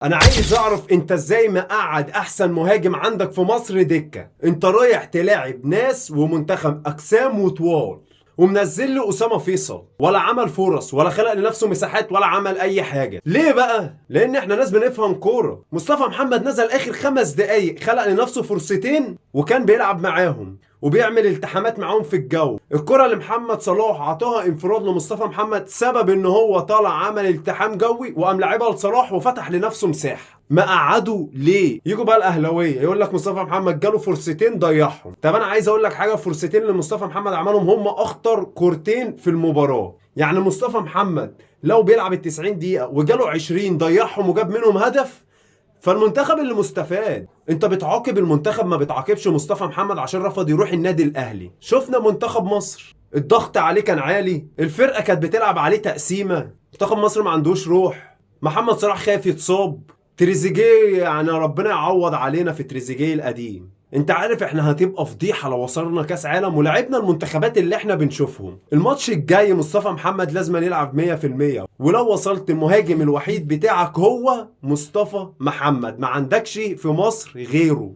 انا عايز اعرف انت ازاي مقعد احسن مهاجم عندك في مصر دكة؟ انت رايح تلاعب ناس ومنتخب اجسام وطوال، ومنزل له اسامه فيصل، ولا عمل فرص ولا خلق لنفسه مساحات ولا عمل اي حاجه. ليه بقى؟ لان احنا ناس بنفهم كوره. مصطفى محمد نزل اخر 5 دقايق، خلق لنفسه فرصتين وكان بيلعب معاهم وبيعمل التحامات معاهم في الجو. الكره اللي محمد صلاح عطاها انفراد لمصطفى محمد سبب ان هو طالع عمل التحام جوي وقام لعبها لصلاح وفتح لنفسه مساحه. مقعده ليه؟ يجوا بقى الاهلاويه يقول لك مصطفى محمد جاله فرصتين ضيعهم. طب انا عايز اقول لك حاجه، فرصتين اللي مصطفى محمد عملهم هم اخطر كورتين في المباراه. يعني مصطفى محمد لو بيلعب ال 90 دقيقه وجاله 20 ضيعهم وجاب منهم هدف، فالمنتخب اللي مستفاد. انت بتعاقب المنتخب، ما بتعاقبش مصطفى محمد عشان رفض يروح النادي الاهلي. شفنا منتخب مصر الضغط عليه كان عالي، الفرقه كانت بتلعب عليه تقسيمه. منتخب مصر ما عندوش روح. محمد صلاح خايف يتصاب. تريزيجيه يعني ربنا يعوض علينا في تريزيجيه القديم. انت عارف احنا هتبقى فضيحه لو وصلنا كاس عالم ولعبنا المنتخبات اللي احنا بنشوفهم. الماتش الجاي مصطفى محمد لازم يلعب 100%، ولو وصلت المهاجم الوحيد بتاعك هو مصطفى محمد، ما عندكش في مصر غيره.